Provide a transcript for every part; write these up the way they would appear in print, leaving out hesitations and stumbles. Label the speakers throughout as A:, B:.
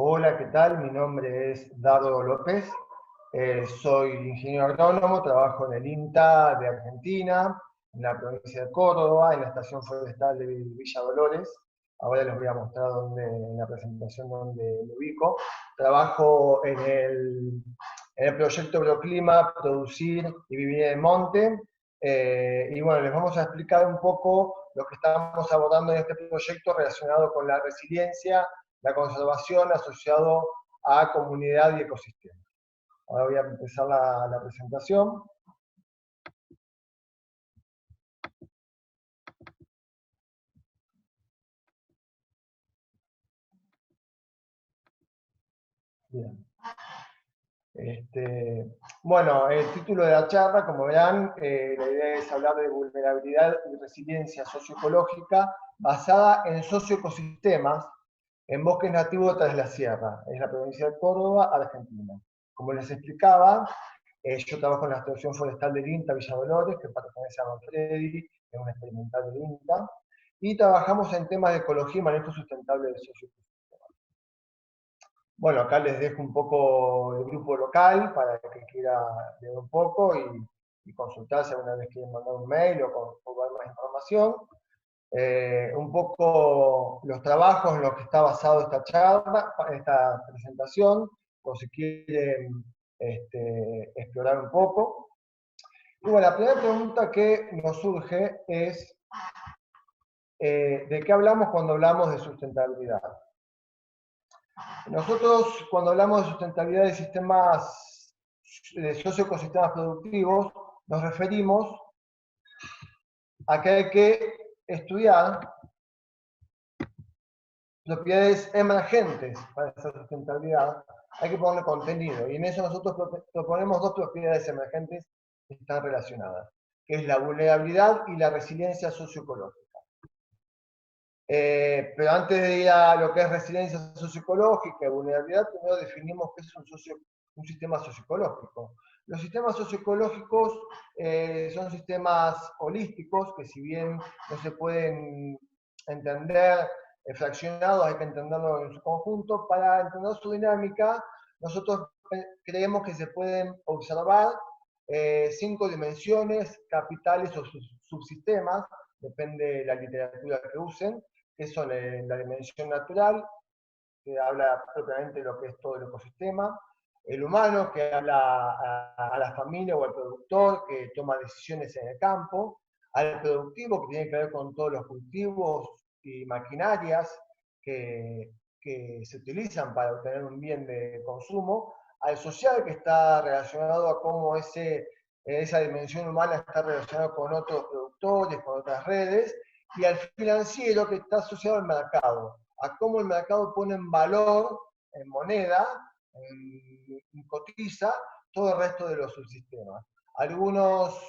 A: Hola, ¿qué tal? Mi nombre es Dardo López. Soy ingeniero agrónomo, trabajo en el INTA de Argentina, en la provincia de Córdoba, en la estación forestal de Villa Dolores. Ahora les voy a mostrar en la presentación donde me ubico. Trabajo en el proyecto Agroclima, Producir y Vivir en el Monte. Y bueno, les vamos a explicar un poco lo que estamos abordando en este proyecto relacionado con la resiliencia, la conservación asociado a comunidad y ecosistema. Ahora voy a empezar la presentación. Bien. Bueno, el título de la charla, como verán, la idea es hablar de vulnerabilidad y resiliencia socioecológica basada en socioecosistemas en bosques nativos tras la sierra, en la provincia de Córdoba, Argentina. Como les explicaba, yo trabajo en la estación forestal del INTA Villa Dolores, que pertenece a Manfredi, que es un experimental del INTA, y trabajamos en temas de ecología y manejo sustentable de socioecosistemas. Bueno, acá les dejo un poco el grupo local para el que quiera leer un poco y consultar si alguna vez quieren mandar un mail o ver más información. Un poco los trabajos en los que está basado esta charla, esta presentación, por si quieren explorar un poco. Y bueno, la primera pregunta que nos surge es, ¿de qué hablamos cuando hablamos de sustentabilidad? Nosotros, cuando hablamos de sustentabilidad de sistemas, de socioecosistemas productivos, nos referimos a que hay que estudiar propiedades emergentes para esa sustentabilidad, hay que ponerle contenido. Y en eso nosotros proponemos dos propiedades emergentes que están relacionadas, que es la vulnerabilidad y la resiliencia socioecológica. Pero antes de ir a lo que es resiliencia socioecológica y vulnerabilidad, primero definimos qué es un sistema socioecológico. Los sistemas socioecológicos son sistemas holísticos que, si bien no se pueden entender fraccionados, hay que entenderlo en su conjunto. Para entender su dinámica, nosotros creemos que se pueden observar 5 dimensiones capitales o subsistemas, depende de la literatura que usen, que son la dimensión natural, que habla propiamente de lo que es todo el ecosistema; el humano, que habla a la familia o al productor, que toma decisiones en el campo; al productivo, que tiene que ver con todos los cultivos y maquinarias que se utilizan para obtener un bien de consumo; al social, que está relacionado a cómo esa dimensión humana está relacionada con otros productores, con otras redes; y al financiero, que está asociado al mercado, a cómo el mercado pone en valor, en moneda, en cotiza, todo el resto de los subsistemas. Algunos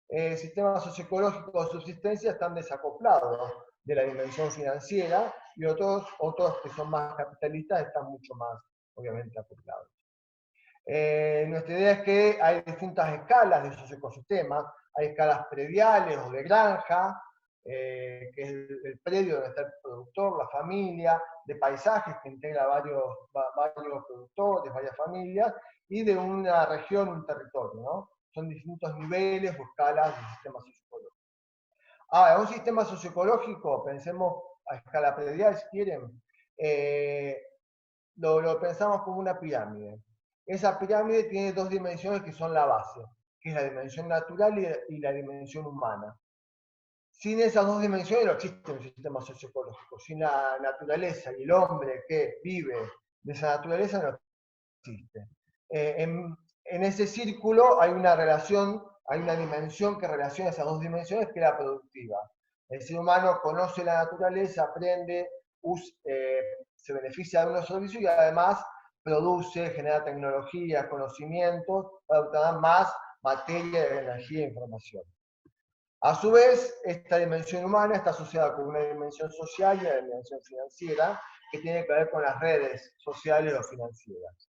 A: sistemas socioecológicos de subsistencia están desacoplados de la dimensión financiera, y otros que son más capitalistas están mucho más, obviamente, acoplados. Nuestra idea es que hay distintas escalas de esos ecosistemas. Hay escalas prediales o de granja, que es el predio donde está el productor, la familia; de paisajes, que integra varios productores, varias familias; y de una región, un territorio, ¿no? Son distintos niveles o escalas de sistemas socioecológicos. Ahora, un sistema socioecológico, pensemos a escala predial si quieren, lo pensamos como una pirámide. Esa pirámide tiene dos dimensiones que son la base, que es la dimensión natural y la dimensión humana. Sin esas dos dimensiones no existe un sistema socioecológico. Sin la naturaleza y el hombre que vive de esa naturaleza no existe. En ese círculo hay una relación, hay una dimensión que relaciona esas dos dimensiones, que es la productiva. El ser humano conoce la naturaleza, aprende, se beneficia de unos servicios y además produce, genera tecnología, conocimientos para obtener más materia, energía e información. A su vez, esta dimensión humana está asociada con una dimensión social y una dimensión financiera, que tiene que ver con las redes sociales o financieras.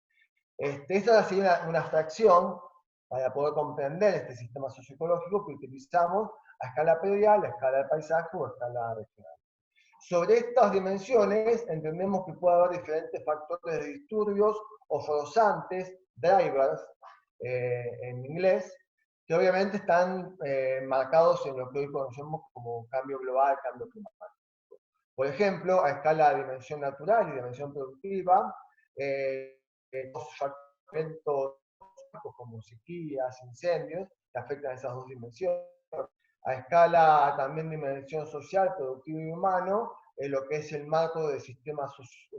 A: Esta sería una abstracción para poder comprender este sistema socioecológico que utilizamos a escala predial, a escala de paisaje o a escala regional. Sobre estas dimensiones entendemos que puede haber diferentes factores de disturbios o forzantes, drivers en inglés, que obviamente están marcados en lo que hoy conocemos como cambio global, cambio climático. Por ejemplo, a escala de dimensión natural y dimensión productiva, los eventos como sequías, incendios, que afectan esas dos dimensiones. A escala también de dimensión social, productivo y humano, lo que es el marco del sistema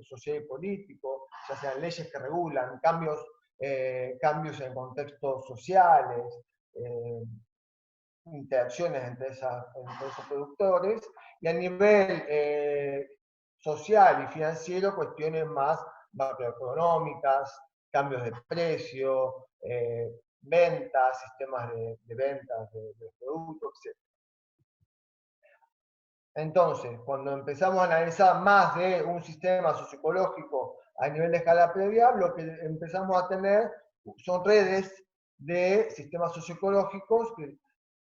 A: social y político, ya sean leyes que regulan, cambios en contextos sociales, interacciones entre esos productores, y a nivel social y financiero, cuestiones más macroeconómicas, cambios de precio, ventas, sistemas de ventas de productos, etc. Entonces, cuando empezamos a analizar más de un sistema socioecológico a nivel de escala previa, lo que empezamos a tener son redes de sistemas socioecológicos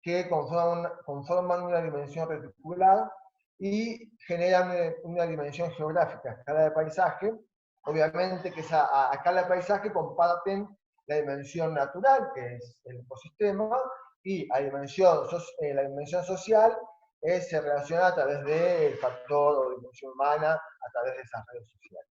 A: que conforman una dimensión reticular y generan una dimensión geográfica, a escala de paisaje. Obviamente que a escala de paisaje comparten la dimensión natural, que es el ecosistema, y la dimensión social se relaciona a través del factor o dimensión humana, a través de esas redes sociales.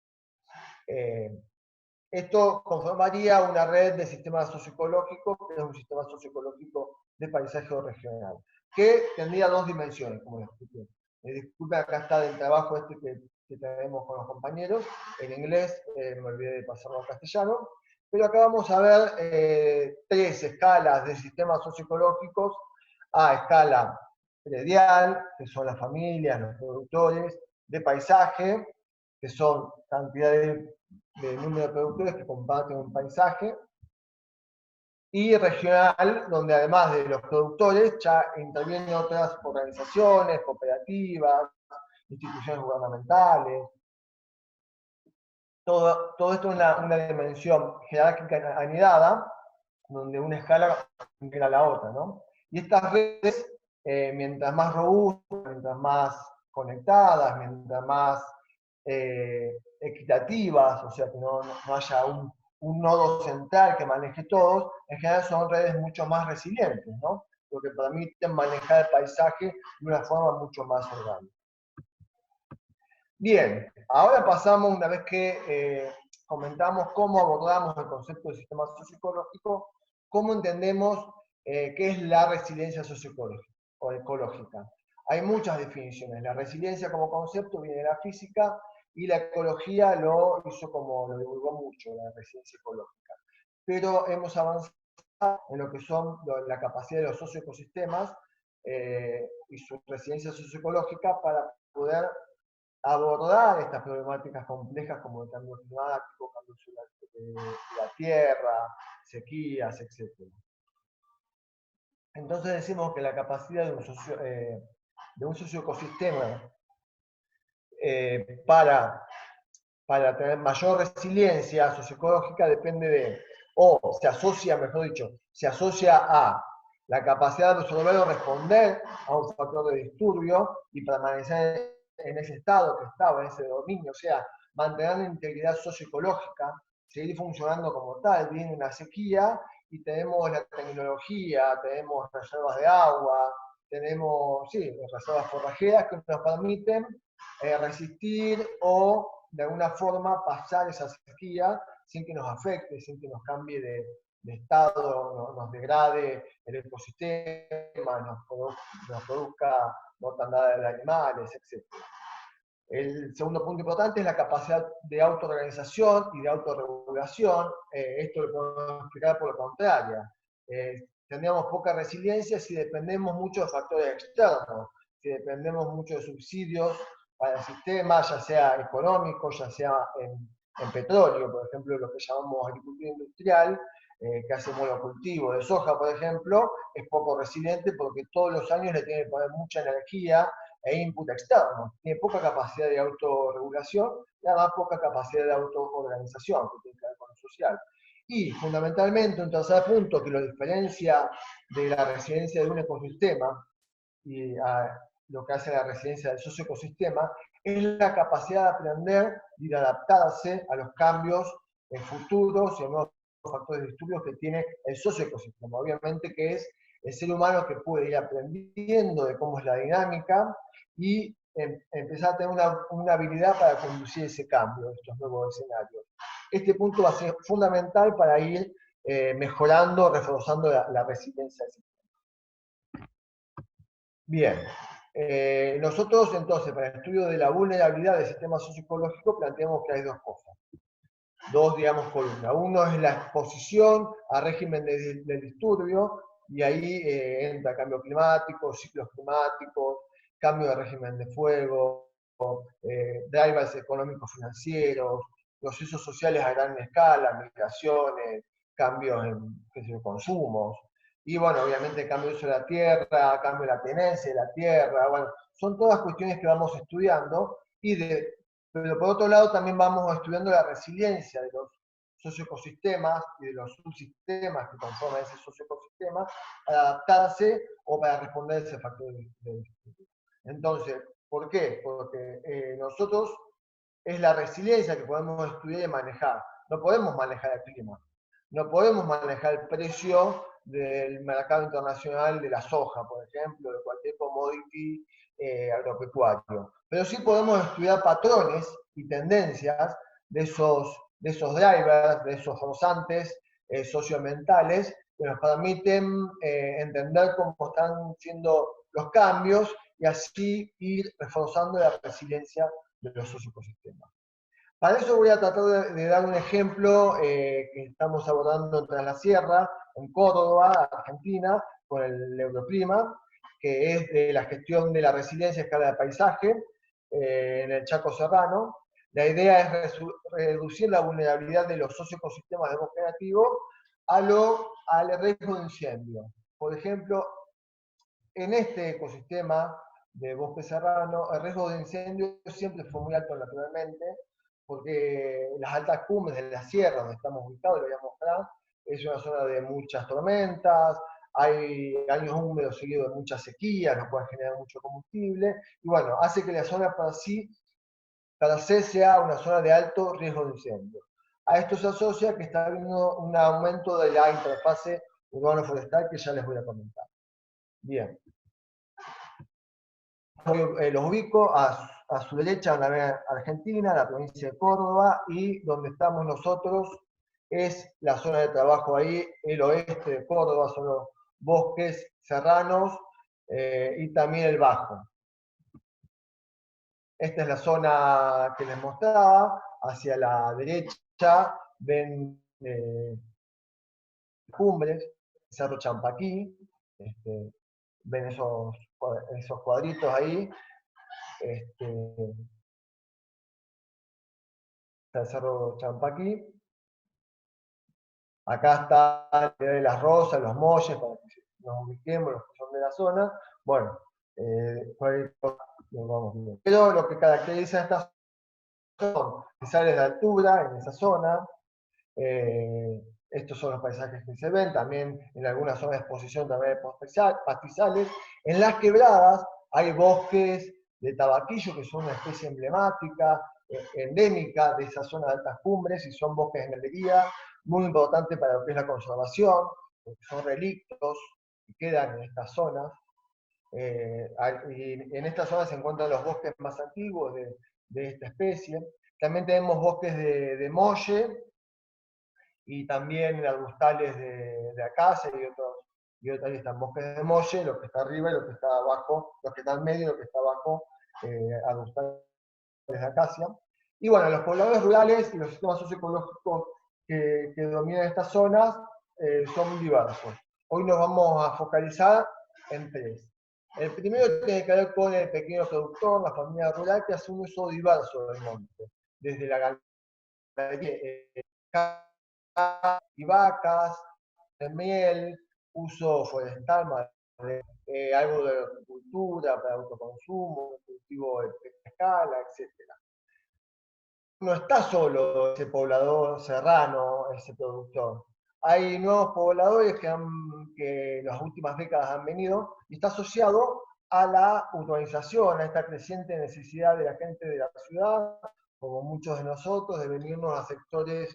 A: Esto conformaría una red de sistemas socioecológicos, que es un sistema socioecológico de paisaje regional, que tendría dos dimensiones, como les expliqué. Disculpen, acá está el trabajo que tenemos con los compañeros, en inglés, me olvidé de pasarlo al castellano, pero acá vamos a ver tres escalas de sistemas socioecológicos a escala predial, que son las familias, los productores, de paisaje, que son cantidades de número de productores que comparten un paisaje, y regional, donde además de los productores ya intervienen otras organizaciones, cooperativas, instituciones gubernamentales. Todo esto es una dimensión jerárquica anidada, donde una escala integra la otra, ¿no? Y estas redes, mientras más robustas, mientras más conectadas, mientras más equitativas, o sea, que no haya un nodo central que maneje todos, en general son redes mucho más resilientes, ¿no? Lo que permiten manejar el paisaje de una forma mucho más orgánica. Bien, ahora pasamos, una vez que comentamos cómo abordamos el concepto de sistema socioecológico, cómo entendemos qué es la resiliencia socioecológica o ecológica. Hay muchas definiciones. La resiliencia como concepto viene de la física y la ecología lo divulgó mucho, la resiliencia ecológica. Pero hemos avanzado en lo que son la capacidad de los socioecosistemas y su resiliencia socioecológica para poder abordar estas problemáticas complejas como el cambio climático, cambio de la tierra, sequías, etc. Entonces decimos que la capacidad de un socioecosistema para tener mayor resiliencia socioecológica depende o se asocia, mejor dicho, se asocia a la capacidad de resolver o responder a un factor de disturbio y permanecer en ese estado que estaba, en ese dominio, o sea, mantener la integridad socioecológica, seguir funcionando como tal. Viene una sequía y tenemos la tecnología, tenemos reservas de agua, tenemos, reservas forrajeras que nos permiten resistir o de alguna forma pasar esa sequía sin que nos afecte, sin que nos cambie de estado, nos degrade el ecosistema, nos produzca mortandad de animales, etc. El segundo punto importante es la capacidad de autoorganización y de autorregulación. Esto lo podemos explicar por lo contrario. Tendríamos poca resiliencia si dependemos mucho de factores externos, si dependemos mucho de subsidios para el sistema, ya sea económico, ya sea en petróleo, por ejemplo, lo que llamamos agricultura industrial, que hace monocultivo de soja, por ejemplo, es poco resiliente porque todos los años le tiene que poner mucha energía e input externo. Tiene poca capacidad de autorregulación y además poca capacidad de autoorganización, que tiene que ver con lo social. Y fundamentalmente un tercer punto que lo diferencia de la resiliencia de un ecosistema y lo que hace la resiliencia del socioecosistema es la capacidad de aprender y de adaptarse a los cambios futuros y a nuevos factores de disturbios que tiene el socioecosistema. Obviamente que es el ser humano que puede ir aprendiendo de cómo es la dinámica y empezar a tener una habilidad para conducir ese cambio, estos nuevos escenarios. Este punto va a ser fundamental para ir mejorando, reforzando la resiliencia del sistema. Bien, nosotros entonces para el estudio de la vulnerabilidad del sistema socioecológico planteamos que hay dos cosas, dos, digamos, columnas. Uno es la exposición al régimen del disturbio, y ahí entra cambio climático, ciclos climáticos, cambio de régimen de fuego, drivers económicos financieros, procesos sociales a gran escala, migraciones, cambios en consumos, y bueno, obviamente cambio de uso de la tierra, cambio de la tenencia de la tierra, bueno, son todas cuestiones que vamos estudiando, pero por otro lado también vamos estudiando la resiliencia de los socioecosistemas y de los subsistemas que conforman ese socioecosistema para adaptarse o para responder a ese factor de disturbio. Entonces, ¿por qué? Porque nosotros es la resiliencia que podemos estudiar y manejar. No podemos manejar el clima, no podemos manejar el precio del mercado internacional de la soja, por ejemplo, de cualquier commodity agropecuario. Pero sí podemos estudiar patrones y tendencias de esos drivers, de esos forzantes socioambientales que nos permiten entender cómo están siendo los cambios y así ir reforzando la resiliencia de los socioecosistemas. Para eso voy a tratar de dar un ejemplo que estamos abordando en Tras la Sierra, en Córdoba, Argentina, con el Europrima, que es de la gestión de la resiliencia a escala de paisaje en el Chaco Serrano. La idea es reducir la vulnerabilidad de los socioecosistemas de bosque nativo al riesgo de incendio. Por ejemplo, en este ecosistema de bosque serrano, el riesgo de incendio siempre fue muy alto naturalmente, porque las altas cumbres de la sierra donde estamos ubicados, lo voy a mostrar, es una zona de muchas tormentas, hay años húmedos seguidos de mucha sequía, no puede generar mucho combustible, y bueno, hace que la zona para sí sea una zona de alto riesgo de incendio. A esto se asocia que está habiendo un aumento de la interfase urbano-forestal que ya les voy a comentar. Bien. Los ubico a su derecha, van a ver Argentina, la provincia de Córdoba, y donde estamos nosotros es la zona de trabajo ahí, el oeste de Córdoba, son los bosques serranos y también el Bajo. Esta es la zona que les mostraba, hacia la derecha ven cumbres, Cerro Champaquí, ven esos cuadritos ahí, el Cerro Champaquí. Acá está el de las Rosas, los Molles, para que nos ubiquemos, los que son de la zona. Bueno, vamos bien. Pero lo que caracteriza a esta zona, que sale de altura en esa zona, estos son los paisajes que se ven, también en algunas zonas de exposición también hay pastizales. En las quebradas hay bosques de tabaquillo, que son una especie emblemática, endémica de esa zona de altas cumbres, y son bosques de galería, muy importante para lo que es la conservación, porque son relictos que quedan en estas zonas. Y en esta zona se encuentran los bosques más antiguos de esta especie. También tenemos bosques de molle, y también arbustales de acacia y otros ahí están bosques de molle, lo que está arriba y lo que está abajo, lo que está en medio y lo que está abajo, arbustales de acacia. Y bueno, los pobladores rurales y los sistemas socioecológicos que dominan estas zonas son diversos. Hoy nos vamos a focalizar en tres. El primero tiene que ver con el pequeño productor, la familia rural, que hace un uso diverso del monte, desde la ganadería y vacas, de miel, uso forestal, algo de agricultura para autoconsumo, cultivo de escala, etc. No está solo ese poblador serrano, ese productor. Hay nuevos pobladores que en las últimas décadas han venido y está asociado a la urbanización, a esta creciente necesidad de la gente de la ciudad, como muchos de nosotros, de venirnos a sectores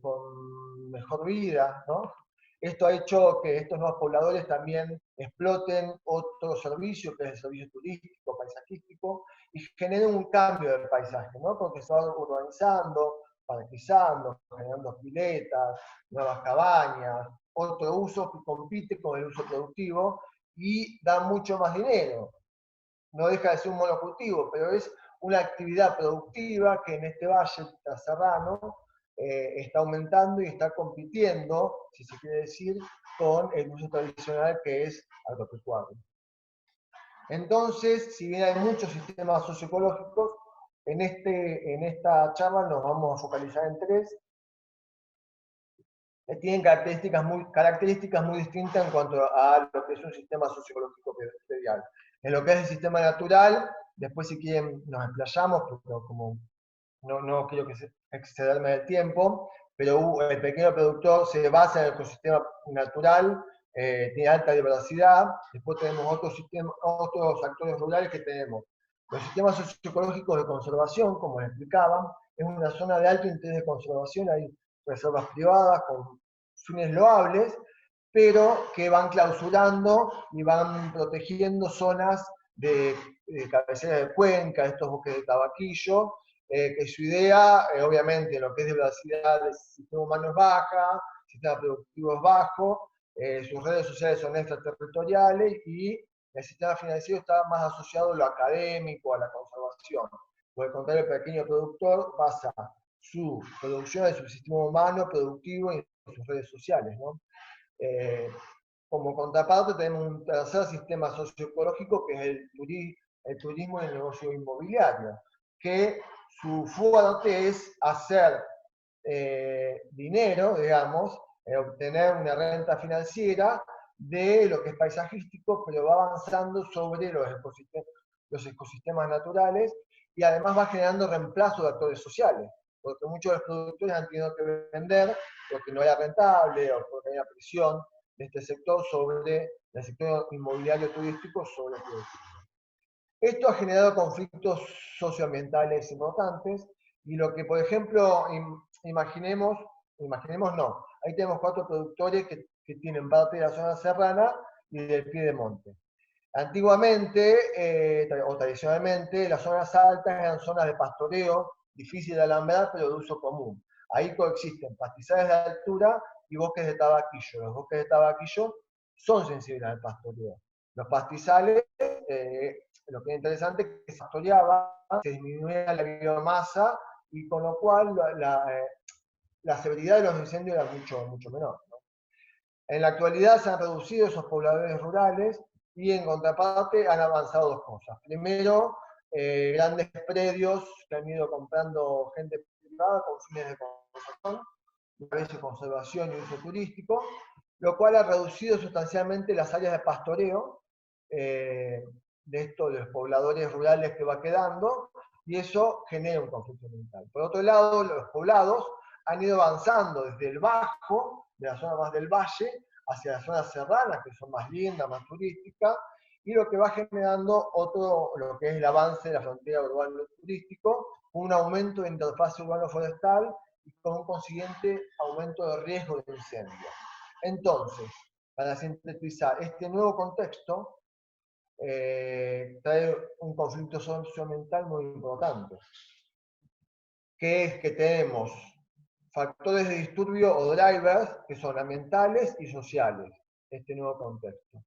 A: con mejor vida, ¿no? Esto ha hecho que estos nuevos pobladores también exploten otro servicio, que es el servicio turístico, paisajístico, y generen un cambio del paisaje, ¿no? Porque se va urbanizando, parquizando, generando piletas, nuevas cabañas, otro uso que compite con el uso productivo y da mucho más dinero. No deja de ser un monocultivo, pero es una actividad productiva que en este valle serrano está aumentando y está compitiendo, si se quiere decir, con el uso tradicional que es agropecuario. Entonces, si bien hay muchos sistemas socioecológicos, en esta charla nos vamos a focalizar en tres, que tienen características muy distintas en cuanto a lo que es un sistema socioecológico predial. En lo que es el sistema natural, después si quieren nos explayamos, pero como no quiero excederme del tiempo, pero el pequeño productor se basa en el ecosistema natural, tiene alta diversidad. Después tenemos otros actores rurales que tenemos. Los sistemas socioecológicos de conservación, como les explicaban, es una zona de alto interés de conservación, hay reservas privadas con fines loables, pero que van clausurando y van protegiendo zonas de cabecera de cuenca, estos bosques de tabaquillo, que su idea, obviamente, lo que es diversidad del sistema humano es baja, el sistema productivo es bajo, sus redes sociales son extraterritoriales y el sistema financiero está más asociado a lo académico, a la conservación. Por el contrario, el pequeño productor basa su producción en su sistema humano, productivo y en sus redes sociales, ¿no? Como contraparte tenemos un tercer sistema socioecológico que es el turismo y el negocio inmobiliario, que su fuerte es hacer dinero, digamos, obtener una renta financiera de lo que es paisajístico, pero va avanzando sobre los ecosistemas naturales y además va generando reemplazo de actores sociales, porque muchos de los productores han tenido que vender porque no era rentable o porque había presión de este sector sobre el sector inmobiliario turístico sobre el producto. Esto ha generado conflictos socioambientales importantes y lo que, por ejemplo, imaginemos no, ahí tenemos 4 productores que tienen parte de la zona serrana y del piedemonte. Antiguamente, o tradicionalmente, las zonas altas eran zonas de pastoreo, difícil de alambrar, pero de uso común. Ahí coexisten pastizales de altura y bosques de tabaquillo. Los bosques de tabaquillo son sensibles al pastoreo. Los pastizales, lo que es interesante es que se pastoreaba, se disminuía la biomasa y con lo cual la severidad de los incendios era mucho menor, ¿no? En la actualidad se han reducido esos pobladores rurales y en contraparte han avanzado dos cosas. Primero, grandes predios que han ido comprando gente privada con fines de conservación, a veces conservación y uso turístico, lo cual ha reducido sustancialmente las áreas de pastoreo de los pobladores rurales que va quedando, y eso genera un conflicto ambiental. Por otro lado, los poblados han ido avanzando desde el bajo, de la zona más del valle, hacia las zonas serranas, que son más lindas, más turísticas, y lo que va generando lo que es el avance de la frontera urbano-turístico, un aumento de interfaz urbano-forestal y con un consiguiente aumento de riesgo de incendio. Entonces, para sintetizar, este nuevo contexto trae un conflicto socioambiental muy importante, que es que tenemos factores de disturbio o drivers que son ambientales y sociales, este nuevo contexto.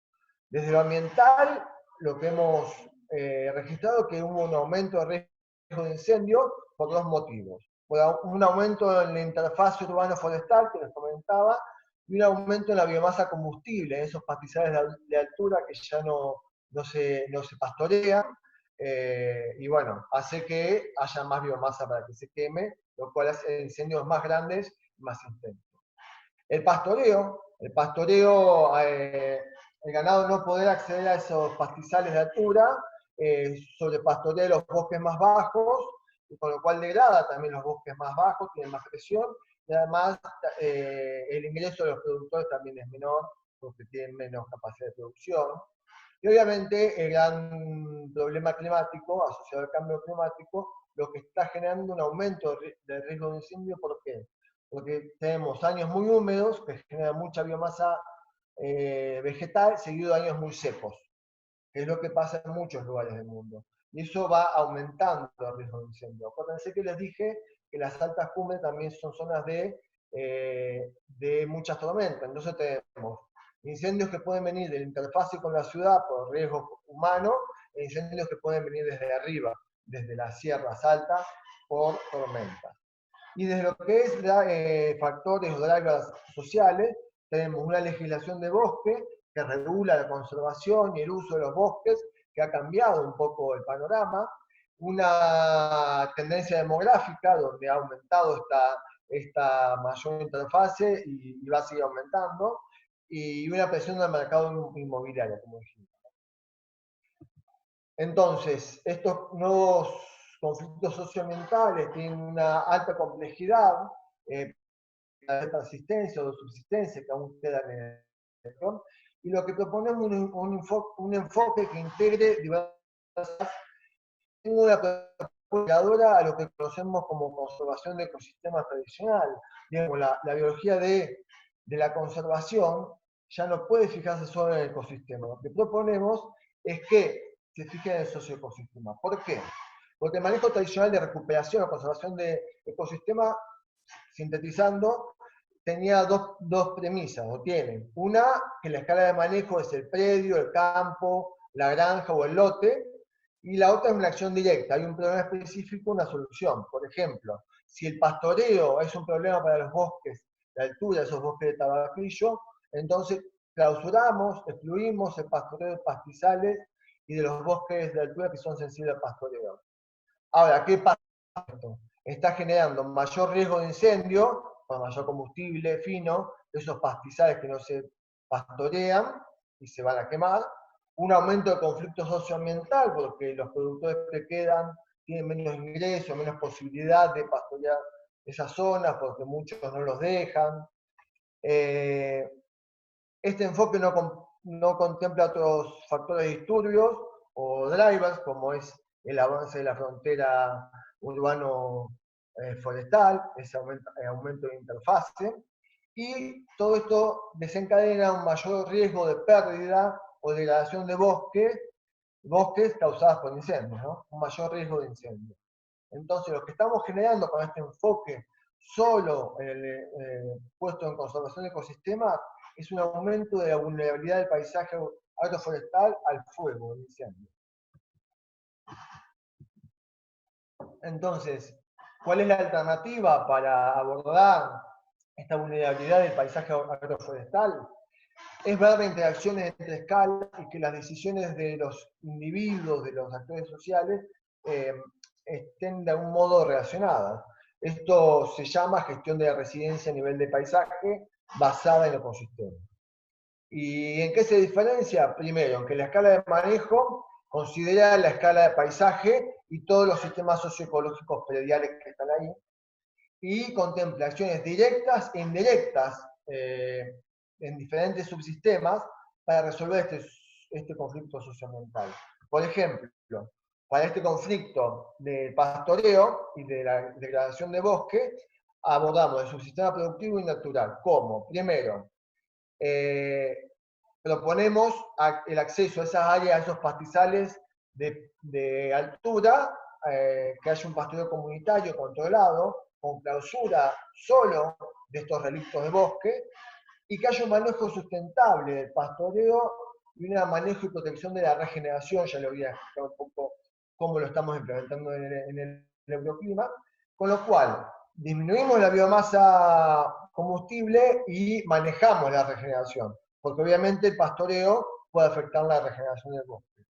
A: Desde lo ambiental, lo que hemos registrado es que hubo un aumento de riesgo de incendio por dos motivos. Por un aumento en la interfaz urbano-forestal, que les comentaba, y un aumento en la biomasa combustible, en esos pastizales de altura que ya no se pastorean, y bueno, hace que haya más biomasa para que se queme, lo cual hace incendios más grandes y más intensos. El pastoreo, el ganado no poder acceder a esos pastizales de altura, sobrepastorea los bosques más bajos, y con lo cual degrada también los bosques más bajos, tienen más presión, y además el ingreso de los productores también es menor, porque tienen menos capacidad de producción. Y obviamente el gran problema climático asociado al cambio climático, lo que está generando un aumento del riesgo de incendio. ¿Por qué? Porque tenemos años muy húmedos que generan mucha biomasa vegetal, seguido de años muy secos, que es lo que pasa en muchos lugares del mundo. Y eso va aumentando el riesgo de incendio. Acuérdense que les dije que las altas cumbres también son zonas de muchas tormentas. Entonces tenemos incendios que pueden venir de la interfase con la ciudad por riesgo humano, e incendios que pueden venir desde arriba, desde las sierras altas, por tormentas. Y desde lo que es factores o drivers sociales, tenemos una legislación de bosque que regula la conservación y el uso de los bosques, que ha cambiado un poco el panorama, una tendencia demográfica donde ha aumentado esta mayor interfase y va a seguir aumentando, y una presión del mercado inmobiliario, como dijimos. Entonces, estos nuevos conflictos socioambientales tienen una alta complejidad, de persistencia o de subsistencia que aún quedan en el sector, y lo que proponemos es un enfoque que integre diversas, una apoyadora a lo que conocemos como conservación de ecosistemas tradicional. Digamos, la biología de la conservación ya no puede fijarse solo en el ecosistema. Lo que proponemos es que se fije en el socioecosistema. ¿Por qué? Porque el manejo tradicional de recuperación o conservación de ecosistemas, sintetizando, tenía dos premisas, o tienen. Una, que la escala de manejo es el predio, el campo, la granja o el lote, y la otra es una acción directa. Hay un problema específico, una solución. Por ejemplo, si el pastoreo es un problema para los bosques de altura, esos bosques de tabaquillo, entonces clausuramos, excluimos el pastoreo de pastizales y de los bosques de altura que son sensibles al pastoreo. Ahora, ¿qué pasa con esto? Está generando mayor riesgo de incendio, con mayor combustible fino, esos pastizales que no se pastorean y se van a quemar, un aumento de conflicto socioambiental, porque los productores que quedan tienen menos ingresos, menos posibilidad de pastorear esas zonas, porque muchos no los dejan. Este enfoque no contempla otros factores de disturbios o drivers, como es el avance de la frontera urbano-forestal, ese aumento de interfase, y todo esto desencadena un mayor riesgo de pérdida o degradación de bosques causadas por incendios, ¿no? Un mayor riesgo de incendio. Entonces, lo que estamos generando con este enfoque solo puesto en conservación de ecosistemas es un aumento de la vulnerabilidad del paisaje agroforestal al fuego, del incendio. Entonces, ¿cuál es la alternativa para abordar esta vulnerabilidad del paisaje agroforestal? Es ver las interacciones entre escalas y que las decisiones de los individuos, de los actores sociales, estén de algún modo relacionadas. Esto se llama gestión de la resiliencia a nivel de paisaje basada en ecosistemas. ¿Y en qué se diferencia? Primero, en que la escala de manejo considera la escala de paisaje y todos los sistemas socioecológicos prediales que están ahí, y contempla acciones directas e indirectas en diferentes subsistemas para resolver este conflicto socioambiental. Por ejemplo, para este conflicto del pastoreo y de la degradación de bosque, abordamos el subsistema productivo y natural. ¿Cómo? Primero, proponemos el acceso a esas áreas, a esos pastizales de altura, que haya un pastoreo comunitario controlado, con clausura solo de estos relictos de bosque, y que haya un manejo sustentable del pastoreo y un manejo y protección de la regeneración. Ya le voy a explicar un poco cómo lo estamos implementando en el euroclima, con lo cual disminuimos la biomasa combustible y manejamos la regeneración, porque obviamente el pastoreo puede afectar la regeneración del bosque.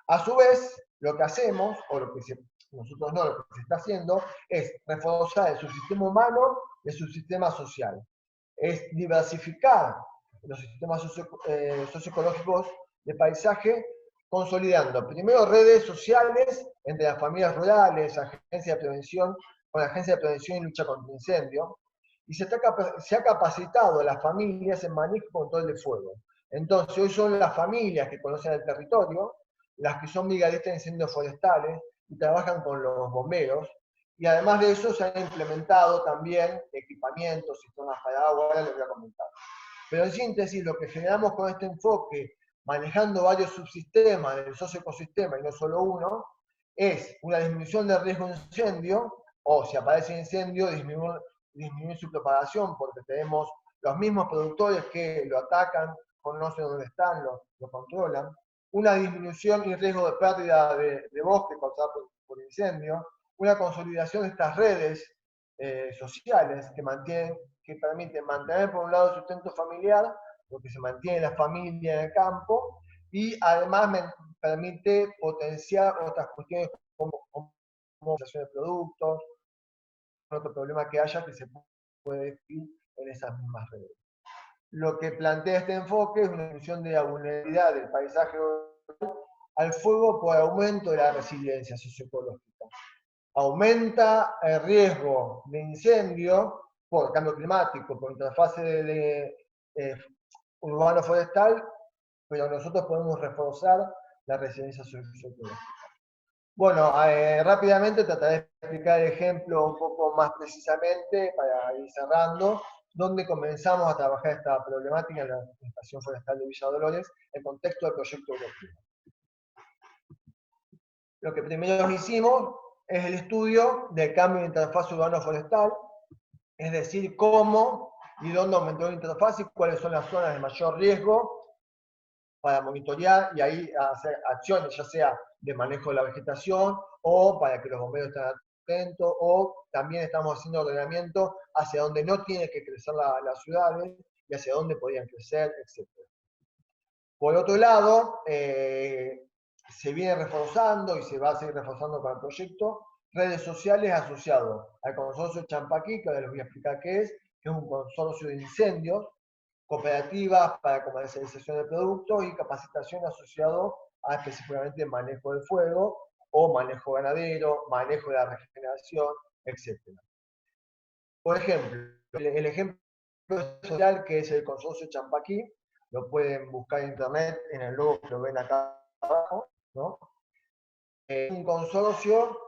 A: A su vez, lo que hacemos, o nosotros no, lo que se está haciendo, es reforzar el subsistema humano y el subsistema social. Es diversificar los sistemas socioecológicos de paisaje, consolidando primero redes sociales entre las familias rurales, agencias de prevención, con la Agencia de Prevención y Lucha contra el Incendio, y se ha capacitado a las familias en manejo y control de fuego. Entonces, hoy son las familias que conocen el territorio, las que son brigadistas de incendios forestales y trabajan con los bomberos. Y además de eso, se han implementado también equipamientos, sistemas para agua, ahora les voy a comentar. Pero en síntesis, lo que generamos con este enfoque, manejando varios subsistemas del socioecosistema y no solo uno, es una disminución del riesgo de incendio, o si aparece incendio, disminuir su propagación, porque tenemos los mismos productores que lo atacan, conocen dónde están, lo controlan, una disminución y riesgo de pérdida de bosque causada por incendio, una consolidación de estas redes sociales que permiten mantener por un lado el sustento familiar, porque se mantiene la familia en el campo, y además permite potenciar otras cuestiones como comercialización de productos, otro problema que haya que se puede definir en esas mismas redes. Lo que plantea este enfoque es una disminución de la vulnerabilidad del paisaje al fuego por aumento de la resiliencia socioecológica. Aumenta el riesgo de incendio por cambio climático, por interfase urbano-forestal, pero nosotros podemos reforzar la resiliencia socioecológica. Bueno, rápidamente trataré de explicar el ejemplo un poco más precisamente para ir cerrando, donde comenzamos a trabajar esta problemática en la Estación Forestal de Villa Dolores en contexto del proyecto europeo. Lo que primero hicimos es el estudio del cambio de interfaz urbano-forestal, es decir, cómo y dónde aumentó la interfaz y cuáles son las zonas de mayor riesgo para monitorear y ahí hacer acciones, ya sea de manejo de la vegetación o para que los bomberos estén atentos, o también estamos haciendo ordenamiento hacia donde no tienen que crecer las ciudades y hacia dónde podrían crecer, etc. Por otro lado, se viene reforzando y se va a seguir reforzando con el proyecto redes sociales asociadas al consorcio Champaquí, que ahora les voy a explicar qué es, que es un consorcio de incendios, cooperativas para comercialización de productos y capacitación asociado a específicamente manejo del fuego o manejo ganadero, manejo de la regeneración, etc. Por ejemplo, el ejemplo social que es el consorcio Champaquí, lo pueden buscar en internet en el logo que lo ven acá abajo, ¿no? Un consorcio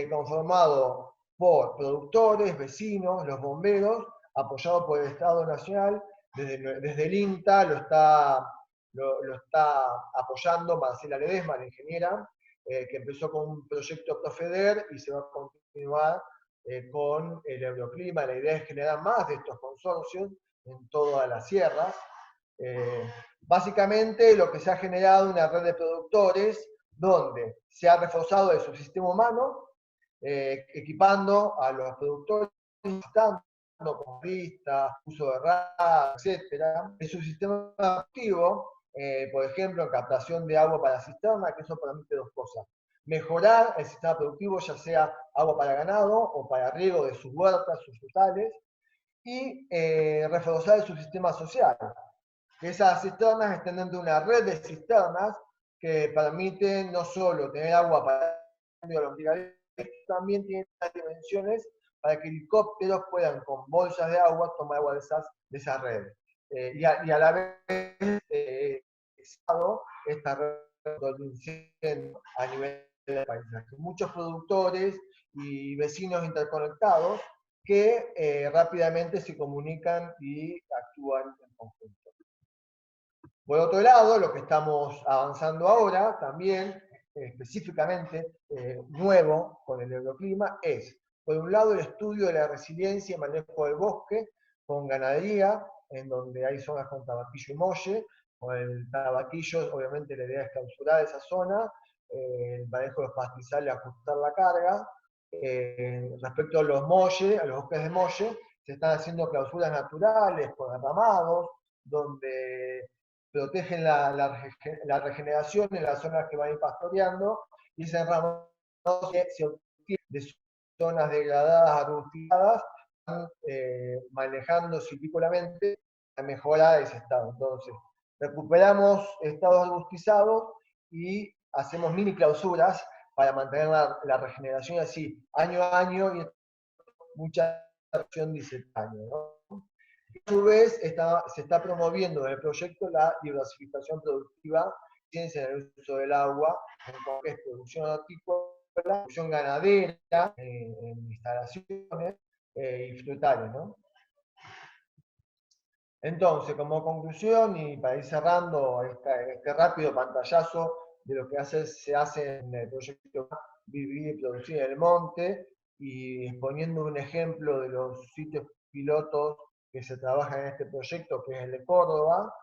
A: conformado por productores, vecinos, los bomberos, apoyado por el Estado Nacional, desde el INTA lo está apoyando Marcela Ledesma, la ingeniera, que empezó con un proyecto Profeder y se va a continuar con el Euroclima. La idea es generar más de estos consorcios en todas las sierras. Básicamente lo que se ha generado es una red de productores donde se ha reforzado el subsistema humano, equipando a los productores, con pistas, uso de radio, etc. El subsistema activo, por ejemplo, en captación de agua para cisterna, que eso permite dos cosas. Mejorar el sistema productivo, ya sea agua para ganado o para riego de sus huertas, sus frutales, y reforzar el subsistema social. Que esas cisternas estén dentro de una red de cisternas que permiten no solo tener agua para los brigadistas, también tienen las dimensiones para que helicópteros puedan con bolsas de agua tomar agua de esas redes. Y a la vez, esta red a nivel del país. Muchos productores y vecinos interconectados que rápidamente se comunican y actúan en conjunto. Por otro lado, lo que estamos avanzando ahora, también específicamente nuevo con el Euroclima, es, por un lado, el estudio de la resiliencia y manejo del bosque con ganadería, en donde hay zonas con tabaquillo y molle. Con el tabaquillo, obviamente, la idea es clausurar esa zona, el manejo de los pastizales, ajustar la carga. Respecto a los molles, a los bosques de molle, se están haciendo clausuras naturales con arramados, donde protegen la regeneración en las zonas que van a ir pastoreando, y ese enramado se obtiene de zonas degradadas, arbustizadas, manejando silvícolamente a mejorar ese estado. Entonces, recuperamos estados arbustizados y hacemos mini clausuras para mantener la regeneración así, año a año, y mucha acción dice año, ¿no? a su vez se está promoviendo en el proyecto la diversificación productiva, ciencia en el uso del agua, en lo que es producción hortícola, producción ganadera, en instalaciones y frutales, ¿no? Entonces, como conclusión, y para ir cerrando este rápido pantallazo de lo que se hace en el proyecto Vivir y Producir en el Monte, y exponiendo un ejemplo de los sitios pilotos que se trabajan en este proyecto, que es el de Córdoba,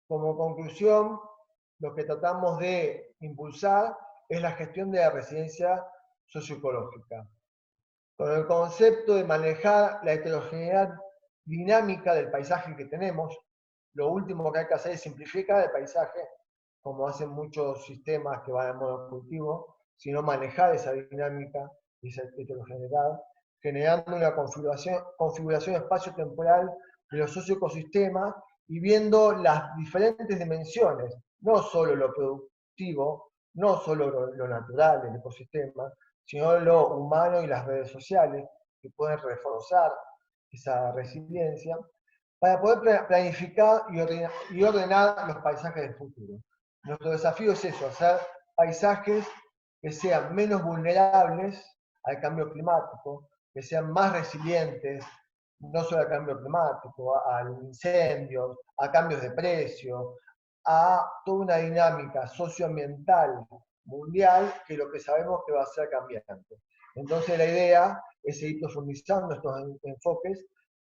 A: como conclusión, lo que tratamos de impulsar es la gestión de la resiliencia socioecológica, con el concepto de manejar la heterogeneidad dinámica del paisaje que tenemos. Lo último que hay que hacer es simplificar el paisaje, como hacen muchos sistemas que van en modo cultivo, sino manejar esa dinámica y esa heterogeneidad, generando una configuración espacio-temporal de los socioecosistemas y viendo las diferentes dimensiones, no solo lo productivo, no solo lo natural del ecosistema, sino lo humano y las redes sociales, que pueden reforzar esa resiliencia, para poder planificar y ordenar los paisajes del futuro. Nuestro desafío es eso, hacer paisajes que sean menos vulnerables al cambio climático, que sean más resilientes, no solo al cambio climático, al incendio, a cambios de precio, a toda una dinámica socioambiental mundial que lo que sabemos que va a ser cambiante. Entonces la idea es seguir profundizando estos enfoques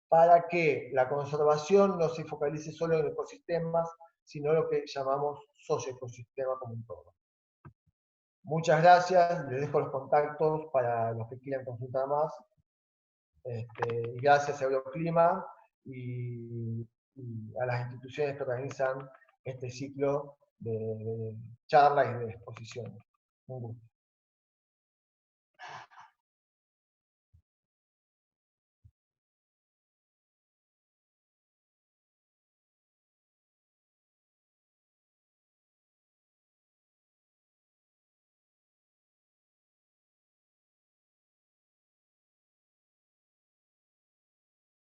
A: para que la conservación no se focalice solo en ecosistemas, sino lo que llamamos socioecosistema como un todo. Muchas gracias, les dejo los contactos para los que quieran consultar más. Y gracias a Euroclima y a las instituciones que organizan este ciclo de charlas y de exposiciones. Un gusto.